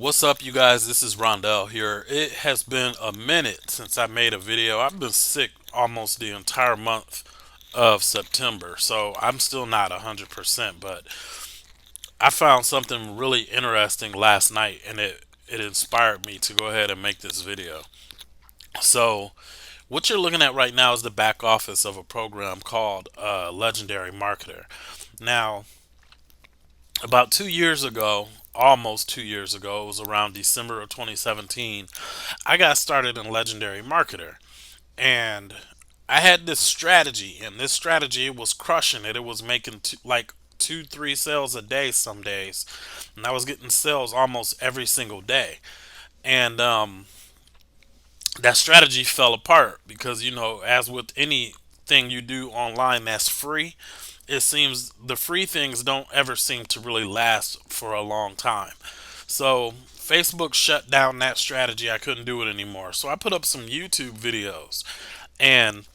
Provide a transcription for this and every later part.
What's up, you guys? This is Rondell here. It has been a minute since I made a video. I've been sick almost the entire month of September, so I'm still not 100%, but I found something really interesting last night and it inspired me to go ahead and make this video. So, what you're looking at right now is the back office of a program called Legendary Marketer. Now, about 2 years ago, almost 2 years ago, it was around December of 2017, I got started in Legendary Marketer. And I had this strategy, and this strategy was crushing it. It was making like two, three sales a day some days. And I was getting sales almost every single day. And that strategy fell apart because, as with anything you do online that's free, it seems the free things don't ever seem to really last for a long time. So Facebook shut down that strategy. I couldn't do it anymore. So I put up some YouTube videos. And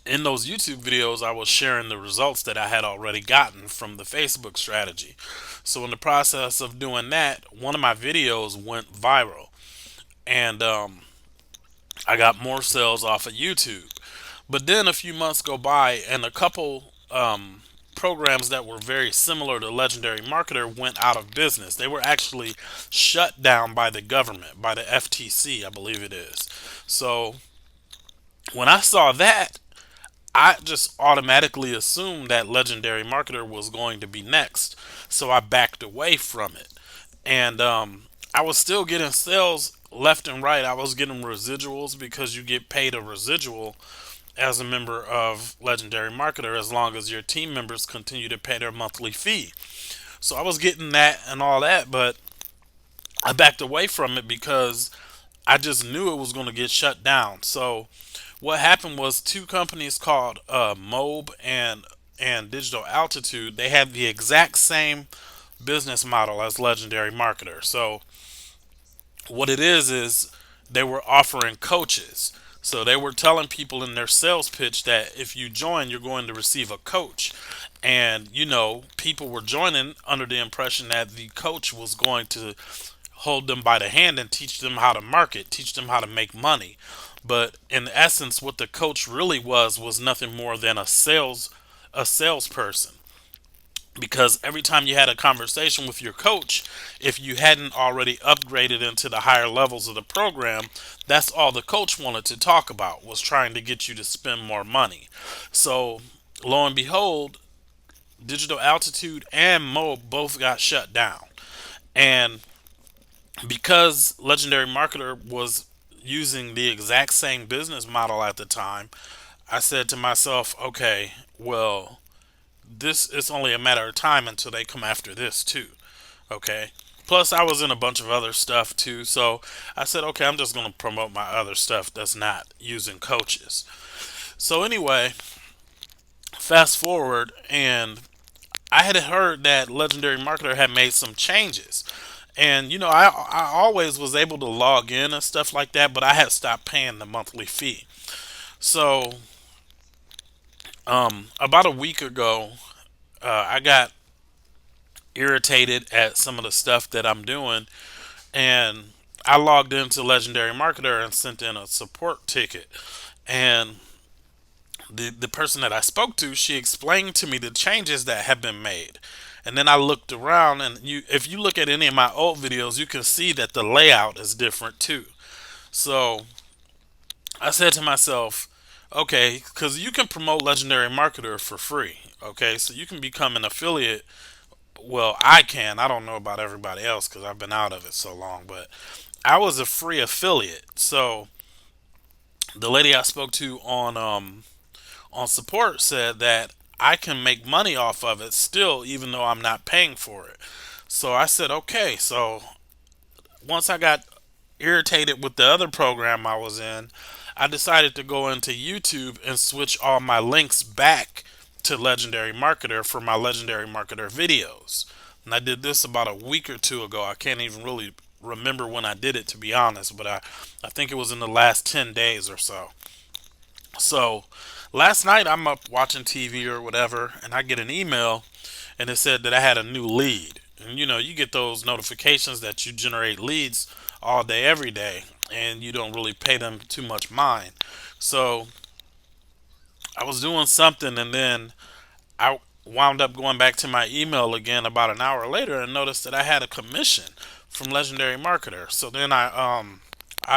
in those YouTube videos, I was sharing the results that I had already gotten from the Facebook strategy. So in the process of doing that, one of my videos went viral. And I got more sales off of YouTube. But then a few months go by, and a couple programs that were very similar to Legendary Marketer went out of business. They were actually shut down by the government, by the FTC, I believe it is. So when I saw that, I just automatically assumed that Legendary Marketer was going to be next. So I backed away from it. And I was still getting sales left and right. I was getting residuals because you get paid a residual as a member of Legendary Marketer as long as your team members continue to pay their monthly fee. So I was getting that and all that, but I backed away from it because I just knew it was going to get shut down. So what happened was two companies called Mobe and Digital Altitude. They had the exact same business model as Legendary Marketer. So what it is they were offering coaches. So they were telling people in their sales pitch that if you join, you're going to receive a coach. And, people were joining under the impression that the coach was going to hold them by the hand and teach them how to market, teach them how to make money. But in essence, what the coach really was nothing more than a salesperson, because every time you had a conversation with your coach, if you hadn't already upgraded into the higher levels of the program, that's all the coach wanted to talk about, was trying to get you to spend more money. So lo and behold, Digital Altitude and Mo both got shut down. And because Legendary Marketer was using the exact same business model at the time, I said to myself, okay, well, this is only a matter of time until they come after this too. Okay. Plus, I was in a bunch of other stuff too, so I said, okay, I'm just going to promote my other stuff that's not using coaches. So anyway, fast forward, and I had heard that Legendary Marketer had made some changes. And I always was able to log in and stuff like that, but I had stopped paying the monthly fee. So about a week ago, I got irritated at some of the stuff that I'm doing, and I logged into Legendary Marketer and sent in a support ticket. And the person that I spoke to, she explained to me the changes that have been made. And then I looked around, and if you look at any of my old videos, you can see that the layout is different too. So I said to myself, okay, because you can promote Legendary Marketer for free. Okay, so you can become an affiliate. Well, I can. I don't know about everybody else because I've been out of it so long, but I was a free affiliate. So the lady I spoke to on support said that I can make money off of it still, even though I'm not paying for it. So I said, okay. So once I got irritated with the other program I was in, I decided to go into YouTube and switch all my links back to Legendary Marketer for my Legendary Marketer videos. And I did this about a week or two ago. I can't even really remember when I did it, to be honest, but I think it was in the last 10 days or so. So last night I'm up watching TV or whatever, and I get an email, and it said that I had a new lead. And you get those notifications that you generate leads all day, every day, and you don't really pay them too much mind. So I was doing something, and then I wound up going back to my email again about an hour later and noticed that I had a commission from Legendary Marketer. So then I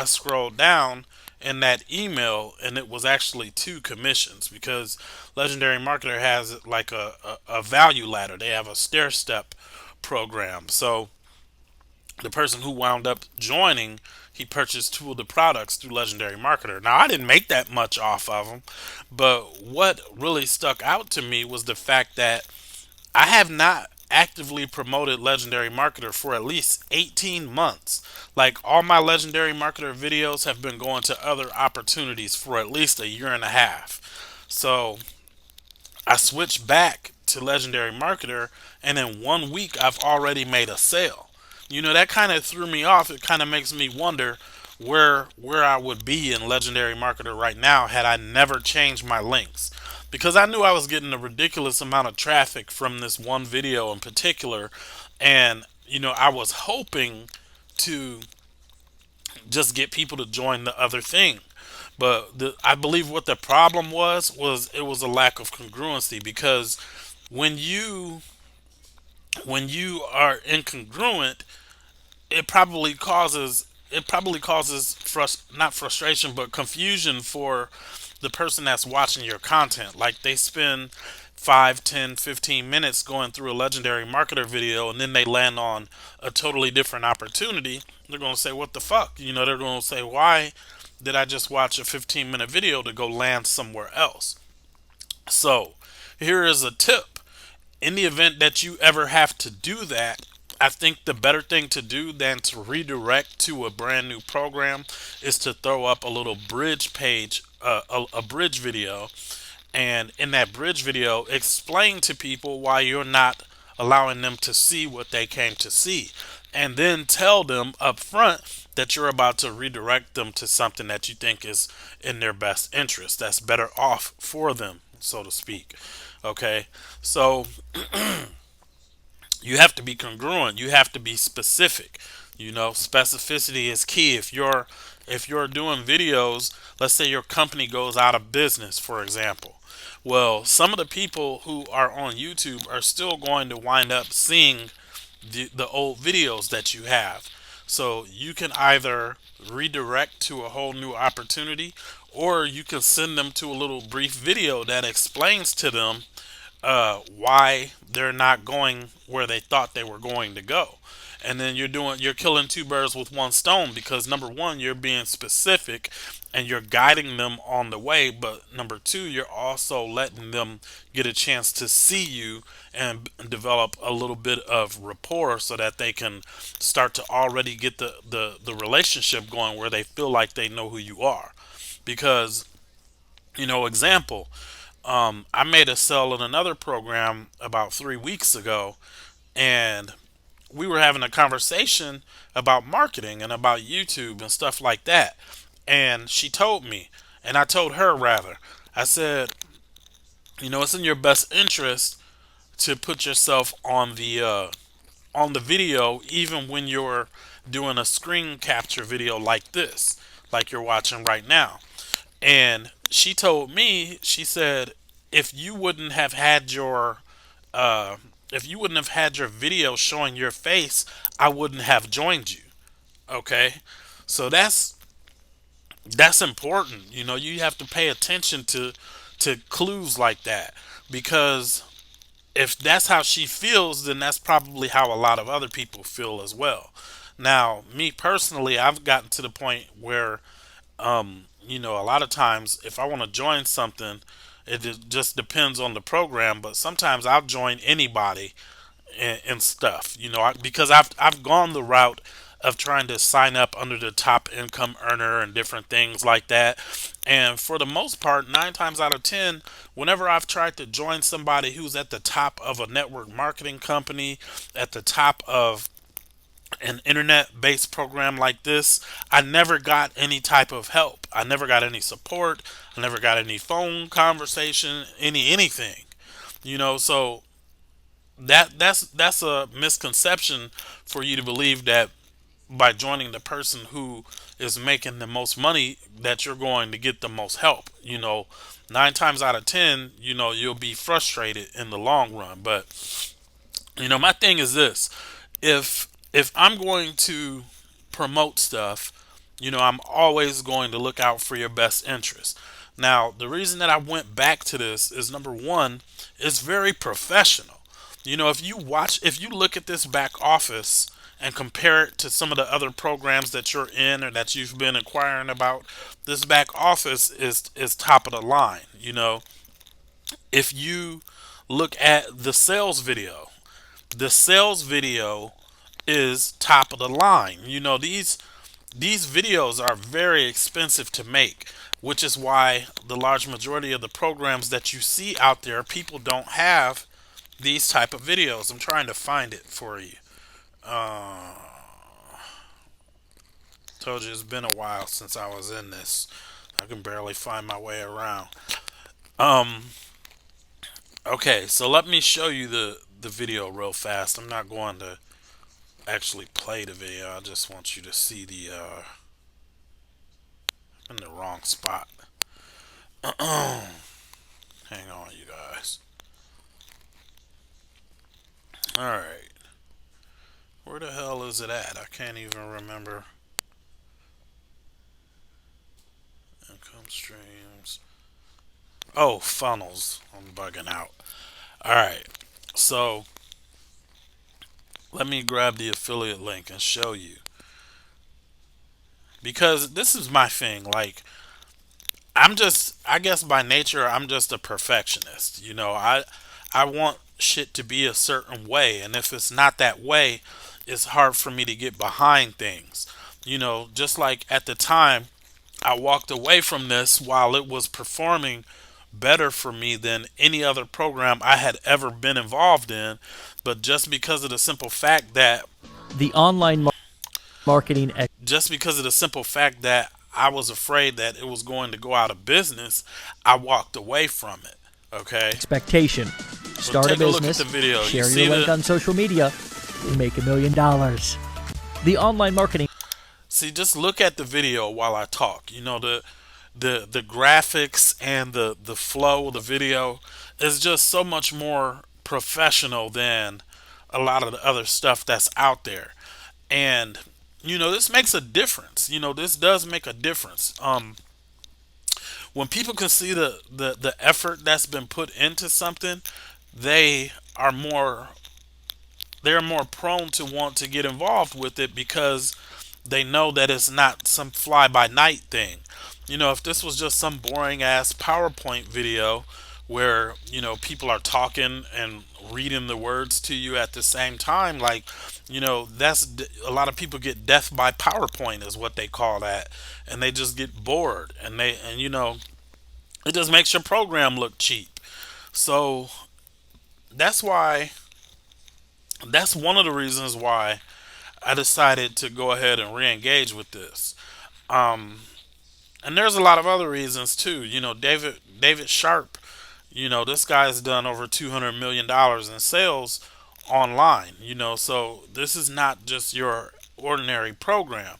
scrolled down in that email, and it was actually two commissions because Legendary Marketer has like a value ladder. They have a stair step program. So the person who wound up joining, he purchased two of the products through Legendary Marketer. Now, I didn't make that much off of them, but what really stuck out to me was the fact that I have not actively promoted Legendary Marketer for at least 18 months. Like, all my Legendary Marketer videos have been going to other opportunities for at least a year and a half. So I switched back to Legendary Marketer, and in 1 week, I've already made a sale. That kind of threw me off. It kind of makes me wonder where I would be in Legendary Marketer right now had I never changed my links. Because I knew I was getting a ridiculous amount of traffic from this one video in particular, and I was hoping to just get people to join the other thing. But I believe what the problem was it was a lack of congruency, because when you are incongruent, it probably causes not frustration but confusion for the person that's watching your content. Like, they spend 5, 10, 15 minutes going through a Legendary Marketer video, and then they land on a totally different opportunity. They're going to say, what the fuck? They're going to say, why did I just watch a 15-minute video to go land somewhere else? So here is a tip. In the event that you ever have to do that, I think the better thing to do than to redirect to a brand new program is to throw up a little bridge page, a bridge video, and in that bridge video, explain to people why you're not allowing them to see what they came to see, and then tell them up front that you're about to redirect them to something that you think is in their best interest, that's better off for them, so to speak. Okay, so you have to be congruent. You have to be specific. Specificity is key. If you're doing videos, let's say your company goes out of business, for example. Well, some of the people who are on YouTube are still going to wind up seeing the old videos that you have. So you can either redirect to a whole new opportunity, or you can send them to a little brief video that explains to them why they're not going where they thought they were going to go. And then you're killing two birds with one stone, because number one, you're being specific and you're guiding them on the way, but number two, you're also letting them get a chance to see you and develop a little bit of rapport so that they can start to already get the relationship going where they feel like they know who you are. Because, example, I made a sell in another program about 3 weeks ago, and we were having a conversation about marketing and about YouTube and stuff like that. And she told me, and I told her rather, I said, it's in your best interest to put yourself on the video, even when you're doing a screen capture video like this, like you're watching right now. And she told me, she said, if you wouldn't have had your if you wouldn't have had your video showing your face, I wouldn't have joined you. Okay, so that's important. You have to pay attention to clues like that, because if that's how she feels, then that's probably how a lot of other people feel as well. Now, me personally, I've gotten to the point where a lot of times if I want to join something, just depends on the program, but sometimes I'll join anybody and stuff, because I've gone the route of trying to sign up under the top income earner and different things like that. And for the most part, 9 times out of 10, whenever I've tried to join somebody who's at the top of a network marketing company, at the top of an internet based program like this, I never got any type of help. I never got any support. I never got any phone conversation, anything. So That's a misconception for you to believe that by joining the person who is making the most money that you're going to get the most help. 9 times out of 10, you'll be frustrated in the long run. But my thing is this: if I'm going to promote stuff, I'm always going to look out for your best interest. Now, the reason that I went back to this is, number one, it's very professional. If you look at this back office and compare it to some of the other programs that you're in or that you've been inquiring about, this back office is top of the line. If you look at the sales video is top of the line. These videos are very expensive to make, which is why the large majority of the programs that you see out there, people don't have these type of videos. I'm trying to find it for you. Uh, Told you it's been a while since I was in this. I can barely find my way around. Um, okay, so let me show you the video real fast. I'm not going to actually play the video. I just want you to see in the wrong spot. Hang on, you guys. All right, where the hell is it at? I can't even remember. Income streams. Oh, funnels. I'm bugging out. All right, so let me grab the affiliate link and show you, because this is my thing. Like, I guess by nature, I'm just a perfectionist. I want shit to be a certain way, and if it's not that way, it's hard for me to get behind things. Just like at the time, I walked away from this while it was performing better for me than any other program I had ever been involved in, but The online marketing just because of the simple fact that I was afraid that it was going to go out of business, I walked away from it. Okay? expectation. So Start a take a look at business, the video. You share see your link the on social media, and make $1 million. The online marketing See, just look at the video while I talk. The graphics and the flow of the video is just so much more professional than a lot of the other stuff that's out there. And this makes a difference. This does make a difference. When people can see the effort that's been put into something, they are more they're more prone to want to get involved with it, because they know that it's not some fly by night thing. If this was just some boring ass PowerPoint video where, people are talking and reading the words to you at the same time, like, that's a lot of people get death by PowerPoint is what they call that, and they just get bored, and it just makes your program look cheap. So that's why that's one of the reasons why I decided to go ahead and re-engage with this. Um, and there's a lot of other reasons too. David Sharp. This guy's done over $200 million in sales online. So this is not just your ordinary program.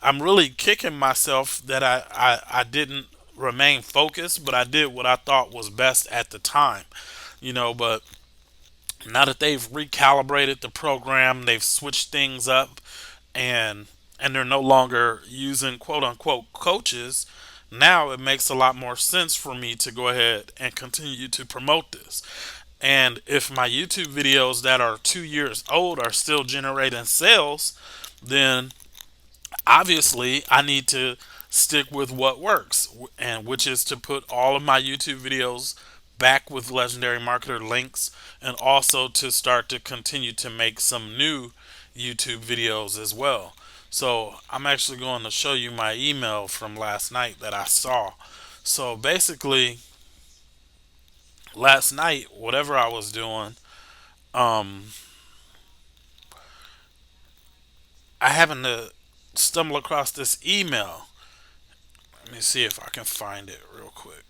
I'm really kicking myself that I didn't remain focused, but I did what I thought was best at the time. But now that they've recalibrated the program, they've switched things up, and they're no longer using quote unquote coaches. Now it makes a lot more sense for me to go ahead and continue to promote this. And if my YouTube videos that are 2 years old are still generating sales, then obviously I need to stick with what works, and which is to put all of my YouTube videos back with legendary marketer links, and also to start to continue to make some new YouTube videos as well. So I'm actually going to show you my email from last night that I saw. So basically, last night, whatever I was doing, um, I happened to stumble across this email. Let me see if I can find it real quick.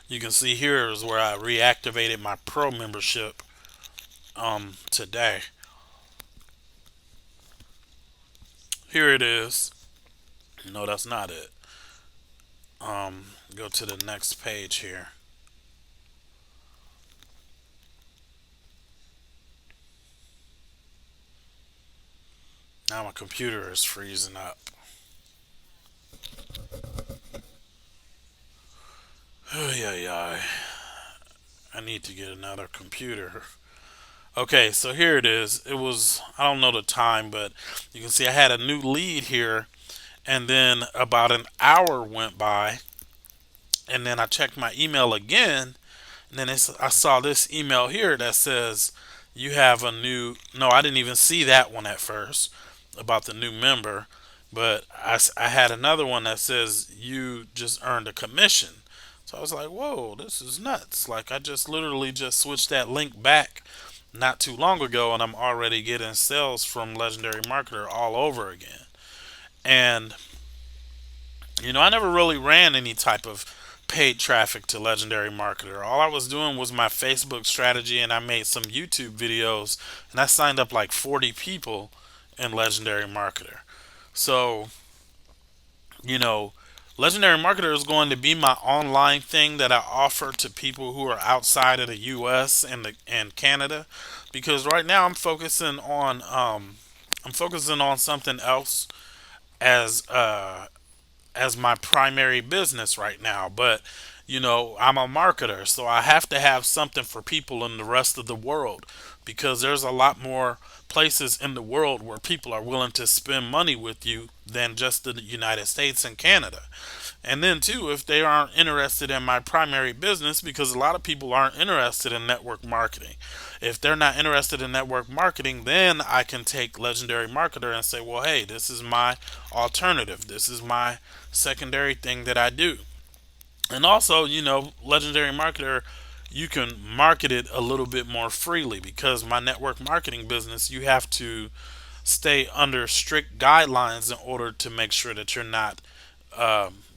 You can see here is where I reactivated my pro membership today. Here it is. No, that's not it. Go to the next page here. Now my computer is freezing up. Oh yeah, yeah. I need to get another computer. Okay, so here it is. It was, I don't know the time, but you can see I had a new lead here, and then about an hour went by, and then I checked my email again, and then I saw this email here that says you have a new. No, I didn't even see that one at first about the new member, but I had another one that says you just earned a commission. So I was like, whoa, this is nuts. Like, I just literally just switched that link back not too long ago, and I'm already getting sales from Legendary Marketer all over again. And I never really ran any type of paid traffic to Legendary Marketer. All I was doing was my Facebook strategy, and I made some YouTube videos, and I signed up like 40 people in Legendary Marketer. So, you know, Legendary Marketer is going to be my online thing that I offer to people who are outside of the US and Canada, because right now I'm focusing on something else as as my primary business right now. But I'm a marketer, so I have to have something for people in the rest of the world, because there's a lot more places in the world where people are willing to spend money with you than just the United States and Canada. And then too, if they aren't interested in my primary business, because a lot of people aren't interested in network marketing. If they're not interested in network marketing, then I can take Legendary Marketer and say, well, hey, this is my alternative. This is my secondary thing that I do. And also, Legendary Marketer, you can market it a little bit more freely, because my network marketing business, you have to stay under strict guidelines in order to make sure that you're not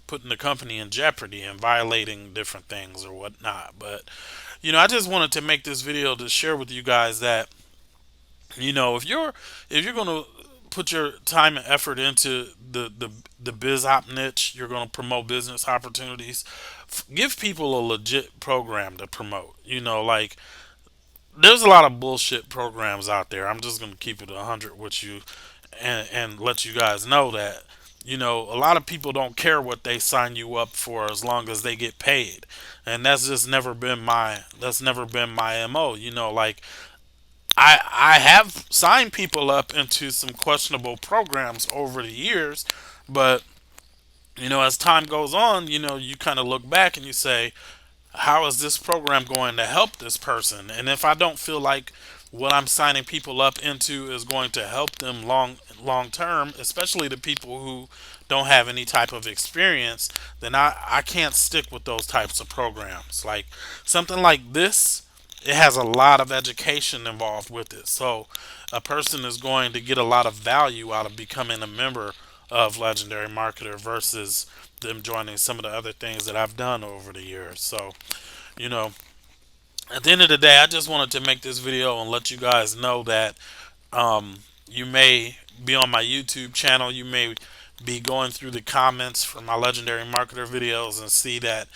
putting the company in jeopardy and violating different things or whatnot. But I just wanted to make this video to share with you guys that if you're going to put your time and effort into the biz op niche, you're going to promote business opportunities. Give people a legit program to promote. Like, there's a lot of bullshit programs out there. I'm just going to keep it 100 with you, and let you guys know that a lot of people don't care what they sign you up for as long as they get paid. And that's never been my MO. Like, I have signed people up into some questionable programs over the years, but as time goes on, you kind of look back and you say, how is this program going to help this person? And if I don't feel like what I'm signing people up into is going to help them long term, especially the people who don't have any type of experience, then I can't stick with those types of programs. Like, something like this, it has a lot of education involved with it. So a person is going to get a lot of value out of becoming a member of Legendary Marketer versus them joining some of the other things that I've done over the years. So, you know, at the end of the day, I just wanted to make this video and let you guys know that you may be on my YouTube channel. You may be going through the comments for my Legendary Marketer videos and see that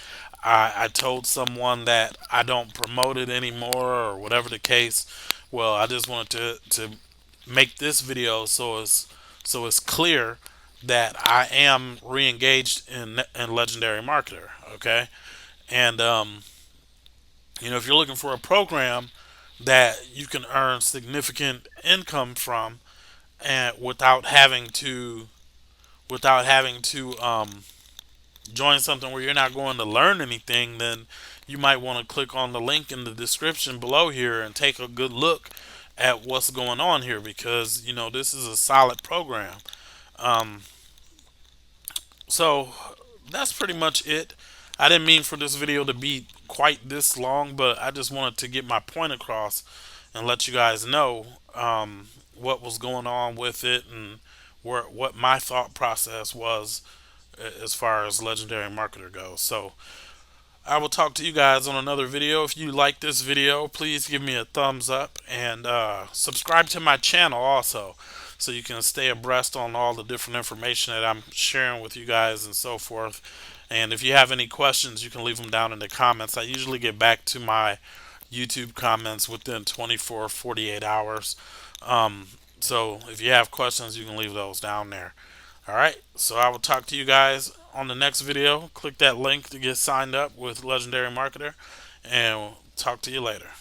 I told someone that I don't promote it anymore or whatever the case. Well, I just wanted to make this video so it's clear that I am re-engaged in Legendary Marketer. Okay, and if you're looking for a program that you can earn significant income from, and without having to join something where you're not going to learn anything, then you might want to click on the link in the description below here and take a good look at what's going on here, because this is a solid program. Um, so that's pretty much it. I didn't mean for this video to be quite this long, but I just wanted to get my point across and let you guys know what was going on with it, and what my thought process was as far as Legendary Marketer goes. So I will talk to you guys on another video. If you like this video, please give me a thumbs up and subscribe to my channel also, so you can stay abreast on all the different information that I'm sharing with you guys and so forth. And if you have any questions, you can leave them down in the comments. I usually get back to my YouTube comments within 24, 48 hours. Um, so if you have questions, you can leave those down there. All right. So I will talk to you guys on the next video. Click that link to get signed up with Legendary Marketer, and we'll talk to you later.